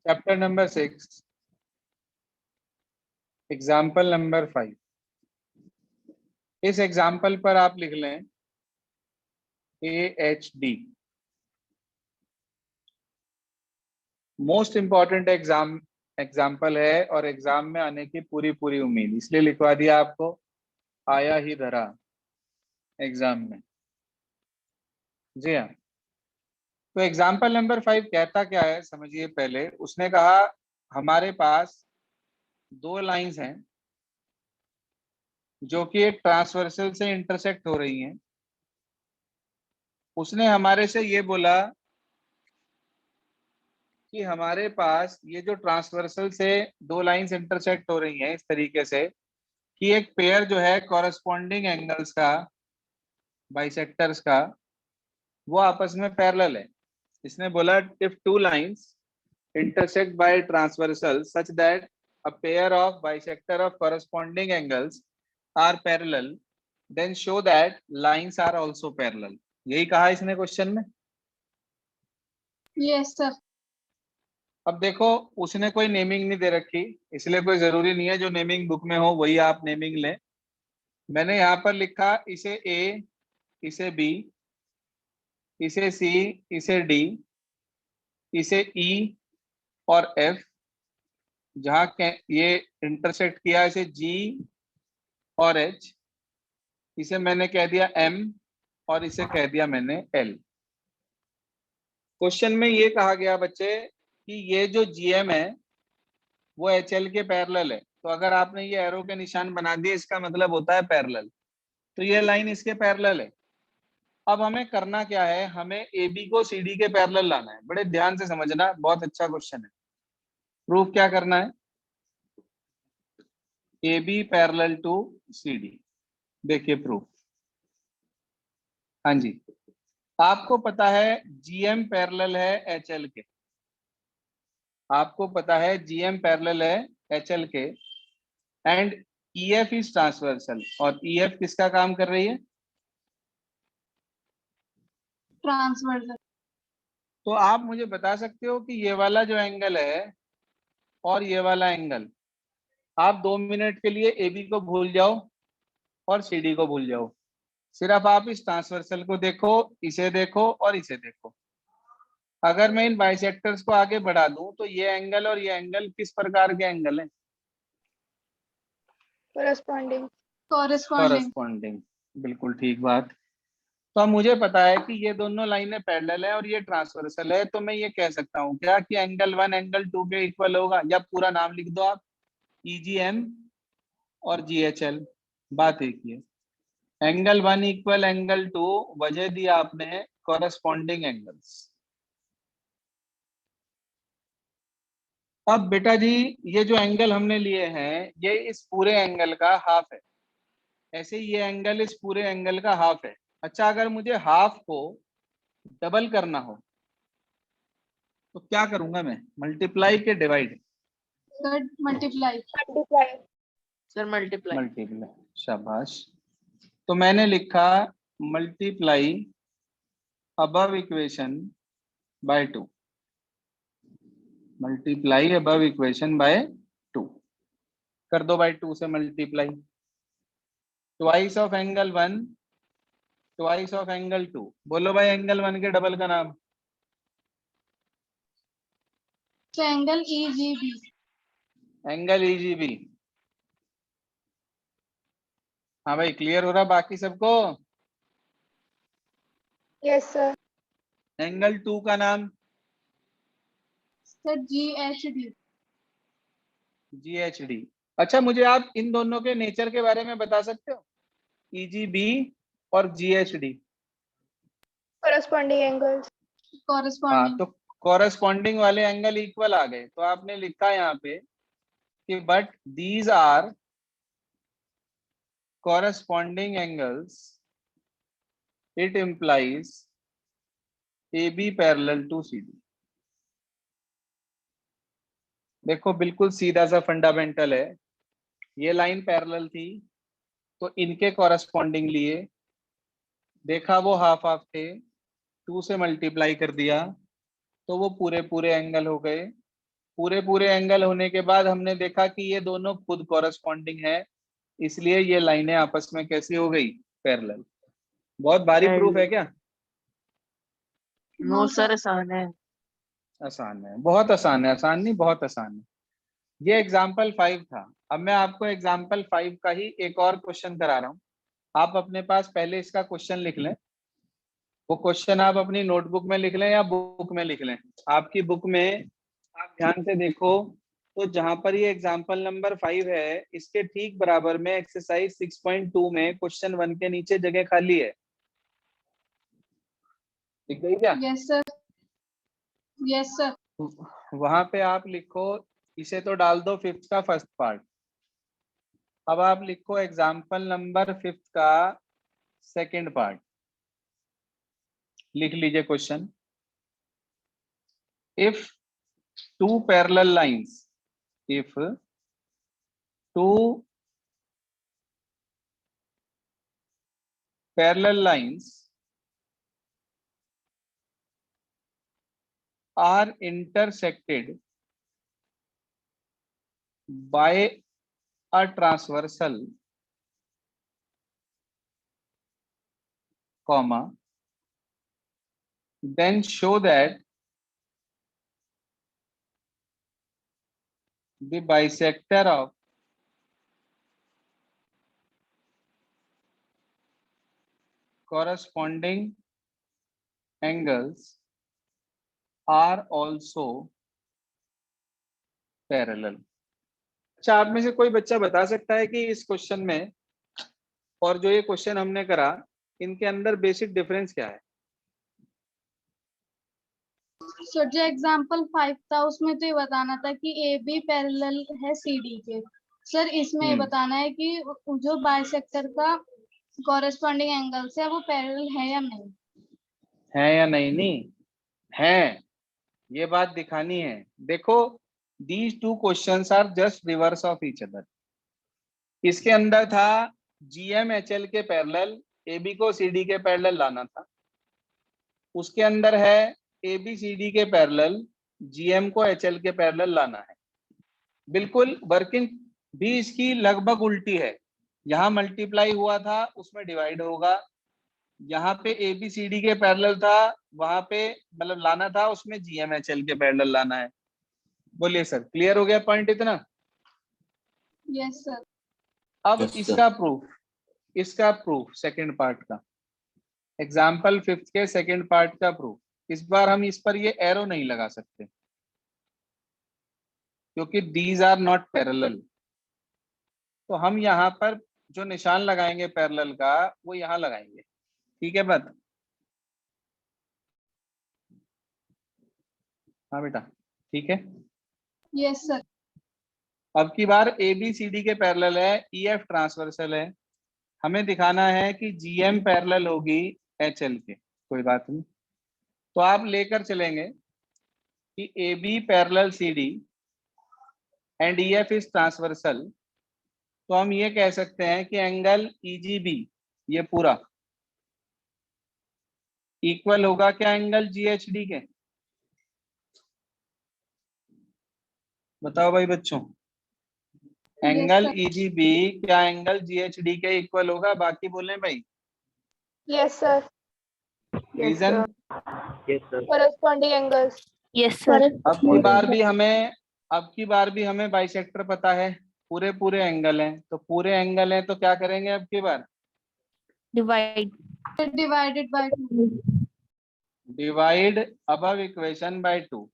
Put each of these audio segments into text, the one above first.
Chapter number 6, example number 5। इस example पर आप लिख लें AHD। मोस्ट इंपॉर्टेंट एग्जाम्पल है और एग्जाम में आने की पूरी पूरी उम्मीद, इसलिए लिखवा दिया आपको, आया ही धरा एग्जाम में। जी हाँ। तो एग्जाम्पल नंबर 5 कहता क्या है समझिए। पहले उसने कहा हमारे पास दो लाइंस हैं जो कि एक ट्रांसवर्सल से इंटरसेक्ट हो रही हैं। उसने हमारे से ये बोला कि हमारे पास ये जो ट्रांसवर्सल से दो लाइंस इंटरसेक्ट हो रही हैं इस तरीके से कि एक पेयर जो है कॉरस्पॉन्डिंग एंगल्स का, बाइसेक्टर्स का, वो आपस में पैरेलल है। इसने बोला if two lines intersect by transversal such that a pair of bisector of corresponding angles are parallel, then show that lines are also parallel। यही कहा इसने क्वेश्चन में। Yes sir. अब देखो उसने कोई नेमिंग नहीं दे रखी, इसलिए कोई जरूरी नहीं है जो नेमिंग बुक में हो वही आप नेमिंग लें। मैंने यहाँ पर लिखा इसे ए, इसे बी, इसे सी, इसे डी, इसे ई और एफ। जहाँ ये इंटरसेक्ट किया इसे जी और एच, इसे मैंने कह दिया एम और इसे कह दिया मैंने एल। क्वेश्चन में ये कहा गया बच्चे कि ये जो जीएम है वो एचएल के पैरेलल है। तो अगर आपने ये एरो के निशान बना दिए इसका मतलब होता है पैरेलल। तो ये लाइन इसके पैरेलल है। अब हमें करना क्या है, हमें एबी को सीडी के पैरेलल लाना है। बड़े ध्यान से समझना, बहुत अच्छा क्वेश्चन है। प्रूफ क्या करना है, AB पैरेलल टू CD। देखिए प्रूफ। हाँ जी, आपको पता है जीएम पैरेलल है HL के, आपको पता है जीएम पैरेलल है HL के, एंड EF इज ट्रांसवर्सल। और EF किसका काम कर रही है, ट्रांसवर्सल। तो आप मुझे बता सकते हो कि ये वाला जो एंगल है और ये वाला एंगल, आप 2 मिनट के लिए AB को भूल जाओ और CD को भूल जाओ, सिर्फ आप इस ट्रांसवर्सल को देखो, इसे देखो और इसे देखो। अगर मैं इन बाइसेक्टर्स को आगे बढ़ा दूं तो ये एंगल और ये एंगल किस प्रकार के एंगल हैं, कॉरेस्पॉन्डिंग। कॉरेस्पॉन्डिंग। बिल्कुल ठीक बात। तो अब मुझे पता है कि ये दोनों लाइनें पैरेलल है और ये ट्रांसवर्सल है, तो मैं ये कह सकता हूँ क्या कि एंगल 1 एंगल 2 के इक्वल होगा, या पूरा नाम लिख दो आप, EGM और GHL। बात एक ही है। एंगल 1 इक्वल एंगल 2, वजह दिया आपने कॉरेस्पॉन्डिंग एंगल्स। अब बेटा जी ये जो एंगल हमने लिए हैं ये इस पूरे एंगल का हाफ है। ऐसे ही ये एंगल इस पूरे एंगल का हाफ है। अच्छा, अगर मुझे हाफ को डबल करना हो तो क्या करूंगा मैं, मल्टीप्लाई के divide? Multiply. Sir multiply. Multiply, शाबाश। तो मैंने लिखा multiply above equation by 2, multiply above equation by 2 कर दो, बाय 2 से multiply. Twice of angle 1 twice of angle 2। बोलो भाई एंगल 1 के डबल का नाम, एंगल EGB। Angle EGB। हाँ भाई, क्लियर हो रहा बाकी सबको? Yes sir. एंगल 2 का नाम सर GHD। GHD। अच्छा, मुझे आप इन दोनों के नेचर के बारे में बता सकते हो, EGB और GHD? Corresponding angles. हाँ, कॉरेस्पॉन्डिंग। तो कॉरेस्पॉन्डिंग वाले एंगल इक्वल आ गए। तो आपने लिखा यहाँ पे कि but these are corresponding angles, it implies AB parallel to CD। देखो बिल्कुल सीधा सा फंडामेंटल है। ये लाइन पैरेलल थी तो इनके कॉरेस्पॉन्डिंग लिए, देखा वो हाफ हाफ थे, 2 से मल्टीप्लाई कर दिया तो वो पूरे पूरे एंगल हो गए। पूरे पूरे एंगल होने के बाद हमने देखा कि ये दोनों खुद कॉरेस्पॉन्डिंग है, इसलिए ये लाइनें आपस में कैसी हो गई, पैरेलल। बहुत भारी प्रूफ है क्या? नो सर, आसान है। आसान है, बहुत आसान है, आसान नहीं बहुत आसान है। ये एग्जाम्पल 5 था। अब मैं आपको एग्जाम्पल 5 का ही एक और क्वेश्चन करा रहा हूँ। आप अपने पास पहले इसका क्वेश्चन लिख लें। वो क्वेश्चन आप अपनी नोटबुक में लिख लें या बुक में लिख लें। आपकी बुक में आप ध्यान से देखो, तो जहां पर ये एग्जाम्पल नंबर 5 है, इसके ठीक बराबर में एक्सरसाइज 6.2 में क्वेश्चन 1 के नीचे जगह खाली है। दिख गई क्या? Yes sir, yes sir. वहां पे आप लिखो, इसे तो डाल दो 5th का फर्स्ट पार्ट। अब आप लिखो एग्जाम्पल नंबर 5 का सेकंड पार्ट। लिख लीजिए question. If two parallel lines, if two parallel lines are intersected by a transversal, comma, then show that the bisector of corresponding angles are also parallel। अच्छा, आप में से कोई बच्चा बता सकता है कि इस क्वेश्चन में और जो ये क्वेश्चन हमने करा, इनके अंदर बेसिक डिफरेंस क्या है? सर जो एग्जाम्पल 5 था उसमें तो ये बताना था कि ए बी पैरेलल है सी डी के। सर इसमें ये बताना है कि जो बाइसेक्टर का कॉरेस्पॉन्डिंग एंगल्स है वो पैरेलल है या नहीं। है या नहीं? नहीं है, ये बात दिखानी है। देखो, these two questions are just reverse of each other. इसके अंदर था GM-HL के पैरेलल AB को CD के पैरेलल लाना था। उसके अंदर है ABCD के पैरेलल GM को HL के पैरेलल लाना है। बिल्कुल वर्किंग भी इसकी लगभग उल्टी है। यहाँ मल्टीप्लाई हुआ था, उसमें डिवाइड होगा। यहाँ पे ABCD के पैरेलल था, वहां पे मतलब लाना था, उसमें GM-HL के पैरेलल लाना है। बोलिए सर, क्लियर हो गया पॉइंट इतना? Yes sir. अब Yes, sir. इसका प्रूफ सेकंड पार्ट का, एग्जाम्पल 5 के सेकंड पार्ट का प्रूफ। इस बार हम इस पर ये एरो नहीं लगा सकते क्योंकि दीज आर नॉट पैरेलल। तो हम यहाँ पर जो निशान लगाएंगे पैरेलल का, वो यहाँ लगाएंगे। ठीक है बात? हाँ बेटा, ठीक है। Yes sir. अब की बार ABCD के पैरेलल है, EF ट्रांसवर्सल है। हमें दिखाना है कि GM पैरेलल होगी HL के। कोई बात नहीं, तो आप लेकर चलेंगे कि AB parallel CD and EF is transversal. तो हम ये कह सकते हैं कि एंगल EGB ये पूरा इक्वल होगा क्या एंगल GHD के? बताओ भाई बच्चों, एंगल EGB क्या एंगल GHD के इक्वल होगा? बाकी बोले भाई। Yes sir. Reason? Corresponding angles. Yes sir. अब की बार भी हमें बाइसेक्टर पता है, पूरे पूरे एंगल हैं। तो पूरे एंगल हैं तो क्या करेंगे अब की बार? Divide. Divided by 2। Divide above equation by 2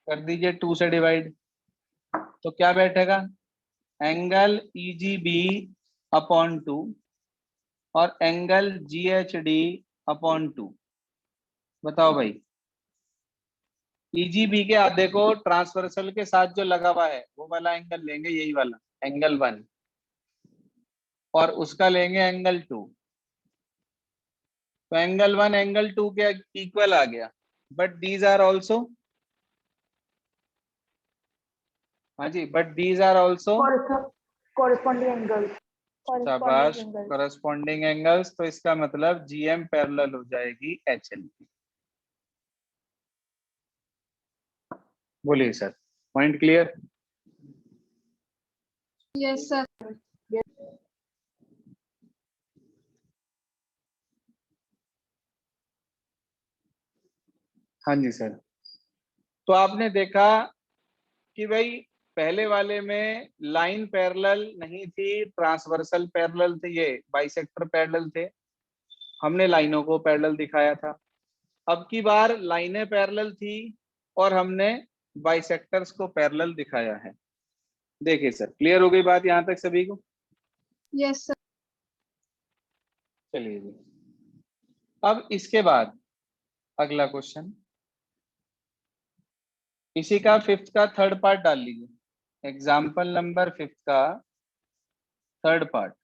कर दीजिए। 2 से डिवाइड, तो क्या बैठेगा? एंगल EGB अपॉन 2 और एंगल GHD अपॉन 2। बताओ भाई, EGB के आधे को ट्रांसवर्सल के साथ जो लगा हुआ है वो वाला एंगल लेंगे, यही वाला एंगल 1, और उसका लेंगे एंगल 2। तो एंगल 1 एंगल 2 के इक्वल आ गया। बट दीज आर ऑल्सो, हाँ जी, but these are also corresponding angles. शाबाश, करस्पॉन्डिंग एंगल्स। तो इसका मतलब GM पैरेलल हो जाएगी HL की। बोलिए sir. Point clear? Yes sir. हाँ जी सर। तो आपने देखा कि भाई पहले वाले में लाइन पैरेलल नहीं थी, ट्रांसवर्सल पैरेलल थे, ये बाइसेक्टर पैरेलल थे, हमने लाइनों को पैरेलल दिखाया था। अब की बार लाइनें पैरेलल थी और हमने बाइसेक्टर्स को पैरेलल दिखाया है। देखिए सर, क्लियर हो गई बात यहां तक सभी को? Yes sir. चलिए जी, अब इसके बाद अगला क्वेश्चन, इसी का फिफ्थ का थर्ड पार्ट डाल लीजिए। एग्जाम्पल नंबर फिफ्थ का थर्ड पार्ट,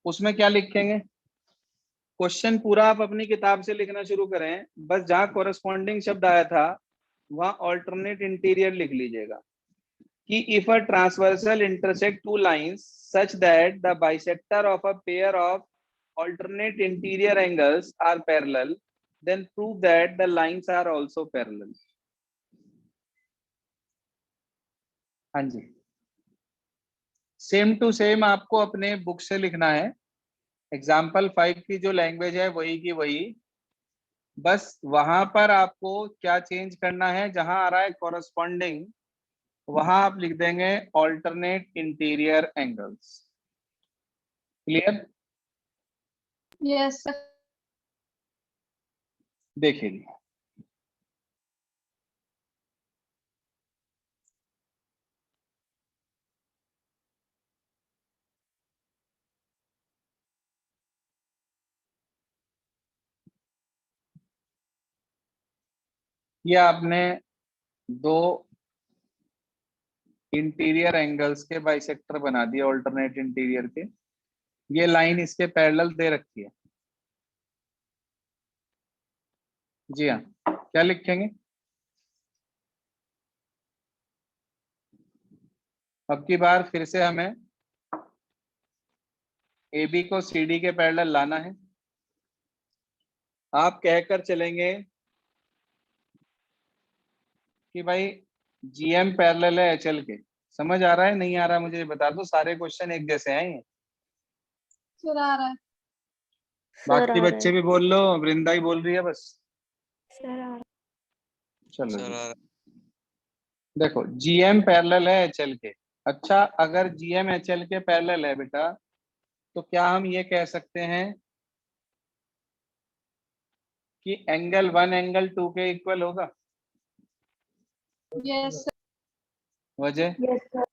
उसमें क्या लिखेंगे? क्वेश्चन पूरा आप अपनी किताब से लिखना शुरू करें, बस जहां कोरस्पॉन्डिंग शब्द आया था वहां ऑल्टरनेट इंटीरियर लिख लीजिएगा कि if a transversal intersect two lines such that the bisector of a pair of alternate interior angles are parallel, then prove that the lines are also parallel. हाँ जी, सेम टू सेम आपको अपने book से लिखना है। Example 5 की जो language है वही की वही, बस वहां पर आपको क्या चेंज करना है, जहां आ रहा है कॉरस्पॉन्डिंग वहां आप लिख देंगे alternate interior angles. Clear? Yes sir. देखिए, ये आपने दो इंटीरियर एंगल्स के बाइसेक्टर बना दिए ऑल्टरनेट इंटीरियर के, ये लाइन इसके पैरेलल दे रखी है। जी हाँ, क्या लिखेंगे? अब की बार फिर से हमें ए बी को सी डी के पैरेलल लाना है। आप कहकर चलेंगे कि भाई जीएम पैरेलल है एचएल के। समझ आ रहा है नहीं आ रहा मुझे बता दो, सारे क्वेश्चन एक जैसे हैं ये। सर आ रहा है। बाकी बच्चे भी बोल लो, वृंदा ही बोल रही है बस। चलो जी, देखो जीएम पैरेलल है एचएल के। अच्छा, अगर जीएम एचएल के पैरेलल है बेटा, तो क्या हम ये कह सकते हैं कि एंगल 1 एंगल 2 के इक्वल होगा? Yes sir. वजह? Yes sir.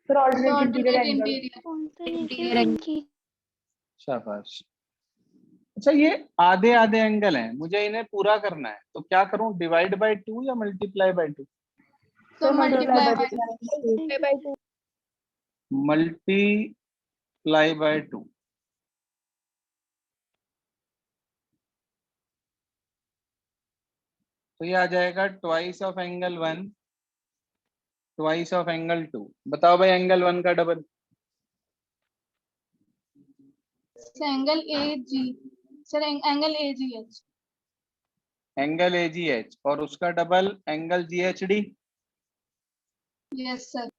फिर alternate interior alternate angle. Interior. शाबाश। अच्छा, ये आधे आधे एंगल हैं, मुझे इन्हें पूरा करना है, तो क्या करूं, डिवाइड बाय 2 या मल्टीप्लाई बाय 2? तो multiply by by 2। Multiply by 2। तो ये आ जाएगा twice of angle 1 twice of angle 2। बताओ भाई एंगल 1 का double? Angle A G. Sir angle A G H. Angle A G H, और उसका double angle G H D. Yes sir.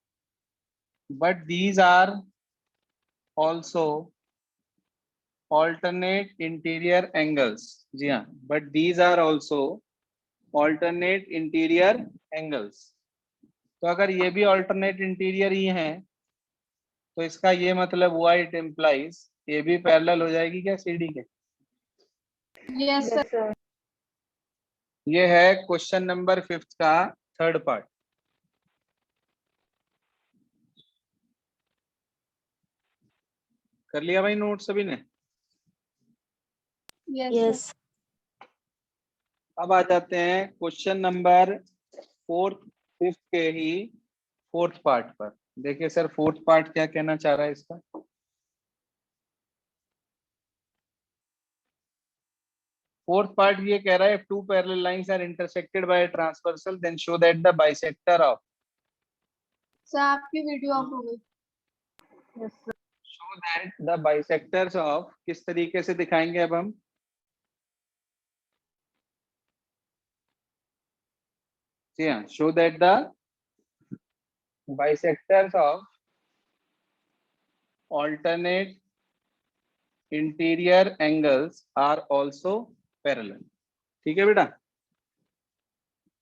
But these are also alternate interior angles. जी हाँ, but these are also alternate interior angles. तो अगर ये भी alternate interior ही हैं, तो इसका ये मतलब हुआ, इट इम्प्लाइज ये भी पैरेलल हो जाएगी क्या सीडी के? Yes yes sir. सर। ये है क्वेश्चन नंबर फिफ्थ का थर्ड पार्ट। कर लिया भाई नोट सभी ने? Yes sir. अब आ जाते हैं क्वेश्चन नंबर फोर्थ फिफ्थ के ही फोर्थ पार्ट पर। देखिए सर, फोर्थ पार्ट क्या कहना चाह रहा है इसका। फोर्थ पार्ट ये कह रहा है, if two parallel lines are intersected by a transversal then show that the bisector of, sir आपकी वीडियो ऑफ हो गई। Yes sir. show that the bisectors of, किस तरीके से दिखाएंगे अब हम? जी हाँ, show that the bisectors of alternate interior angles are also parallel। ठीक है बेटा,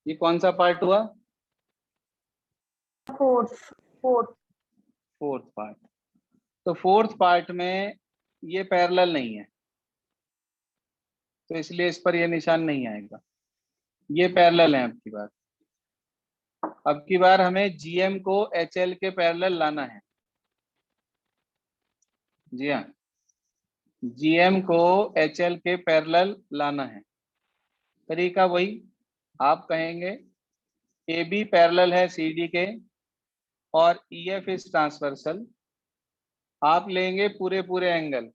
ये कौन सा पार्ट हुआ? Fourth fourth part. तो फोर्थ पार्ट में ये पैरेलल नहीं है, तो इसलिए इस पर ये निशान नहीं आएगा। ये पैरेलल है। अब की बार हमें जीएम को एचएल के पैरेलल लाना है। जी हाँ, जीएम को एचएल के पैरेलल लाना है। तरीका वही, आप कहेंगे ए बी पैरेलल है सी डी के और ईएफ इज ट्रांसवर्सल। आप लेंगे पूरे पूरे angle,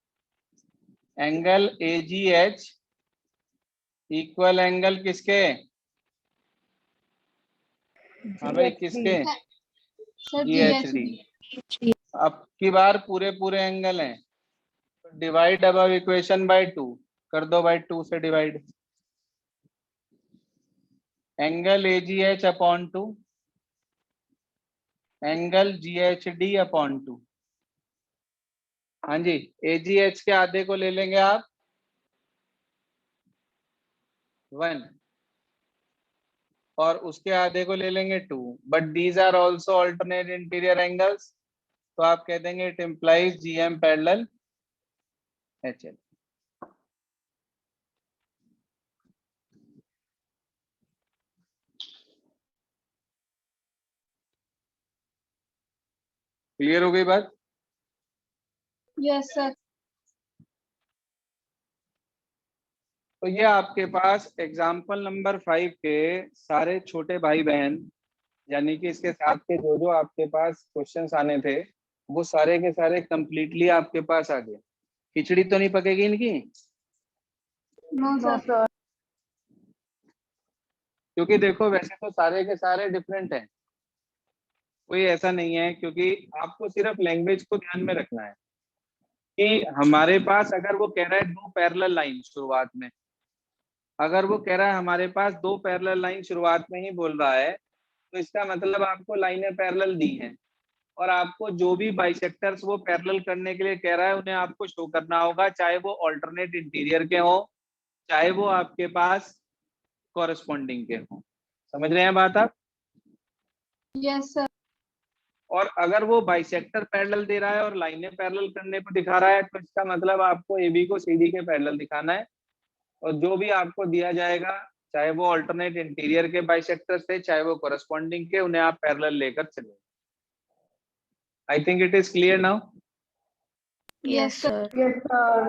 angle A G H equal angle किसके? हाँ भाई, किसके? सर जी एच डी। अब की बार पूरे पूरे एंगल हैं, डिवाइड अबव इक्वेशन बाय 2 कर दो, बाय 2 से divide. Angle A G H upon 2 angle G H D upon 2। हाँ जी, ए जी एच के आधे को ले लेंगे आप 1 और उसके आधे को ले लेंगे 2, but these are also alternate interior angles, तो आप कह देंगे it implies GM parallel HL. Clear हो गई बात? Yes sir. तो ये आपके पास एग्जाम्पल नंबर 5 के सारे छोटे भाई बहन, यानी कि इसके साथ के जो जो आपके पास क्वेश्चंस आने थे वो सारे के सारे कंप्लीटली आपके पास आ गए। खिचड़ी तो नहीं पकेगी इनकी, नो सर। क्योंकि देखो वैसे तो सारे के सारे डिफरेंट हैं, कोई ऐसा नहीं है, क्योंकि आपको सिर्फ लैंग्वेज को ध्यान में रखना है कि हमारे पास अगर वो कह रहा है दो पैरेलल लाइन शुरुआत में, अगर वो कह रहा है हमारे पास दो पैरेलल लाइन शुरुआत में ही बोल रहा है, तो इसका मतलब आपको लाइनें पैरेलल दी हैं और आपको जो भी बाइसेक्टर्स वो पैरेलल करने के लिए कह रहा है उन्हें आपको शो करना होगा, चाहे वो ऑल्टरनेट इंटीरियर के हो, चाहे वो आपके पास कॉरेस्पॉन्डिंग के हो। समझ रहे हैं बात आप? Yes sir. और अगर वो बाइसेक्टर पैरेलल दे रहा है और लाइनें पैरेलल करने को दिखा रहा है, तो इसका मतलब आपको एबी को सीडी के पैरेलल दिखाना है। और जो भी आपको दिया जाएगा, चाहे वो अल्टरनेट इंटीरियर के बाइसेक्टर थे, चाहे वो कॉरेस्पॉन्डिंग के, उन्हें आप पैरेलल लेकर चले। I think it is clear now. Yes sir. Yes sir.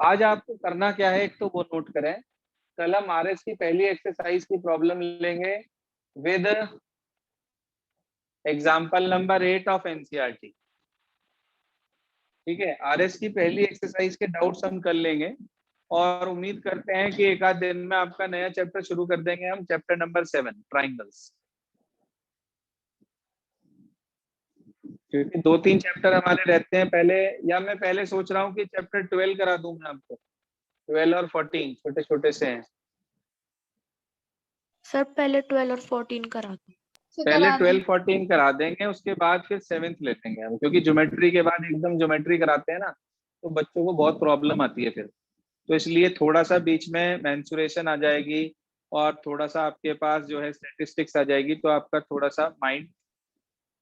आज आपको करना क्या है, एक तो वो नोट करें, कल हम आरएस की पहली एक्सरसाइज की प्रॉब्लम लेंगे with example number 8 of NCERT. ठीक है, आरएस की पहली एक्सरसाइज के डाउट्स हम कर लेंगे और उम्मीद करते हैं कि एक आध दिन में आपका नया चैप्टर शुरू कर देंगे हम, चैप्टर नंबर 7 ट्राइंगल्स। क्योंकि 2-3 चैप्टर हमारे रहते हैं पहले, या मैं पहले सोच रहा हूँ कि चैप्टर 12 करा दूं मैं आपको। 12 और 14 छोटे छोटे से हैं। सर पहले 12 और 14 करा दो। पहले 12-14 करा देंगे, उसके बाद फिर 7th ले लेंगे हम, क्योंकि ज्योमेट्री के बाद एकदम ज्योमेट्री कराते हैं ना, तो बच्चों को बहुत प्रॉब्लम आती है फिर। तो इसलिए थोड़ा सा बीच में मेंसुरेशन आ जाएगी और थोड़ा सा आपके पास जो है स्टैटिस्टिक्स आ जाएगी, तो आपका थोड़ा सा माइंड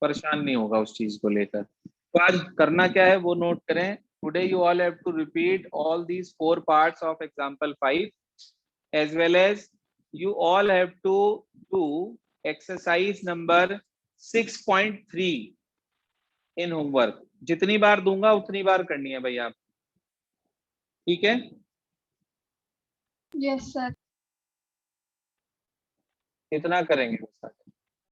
परेशान नहीं होगा उस चीज को लेकर। तो आज करना क्या है वो नोट करें। Today you all have to repeat all these 4 parts of example 5 as well as you all have to do exercise number 6.3 in homework। जितनी बार दूंगा उतनी बार करनी है भाई आप, ठीक है? Yes sir. इतना करेंगे बस।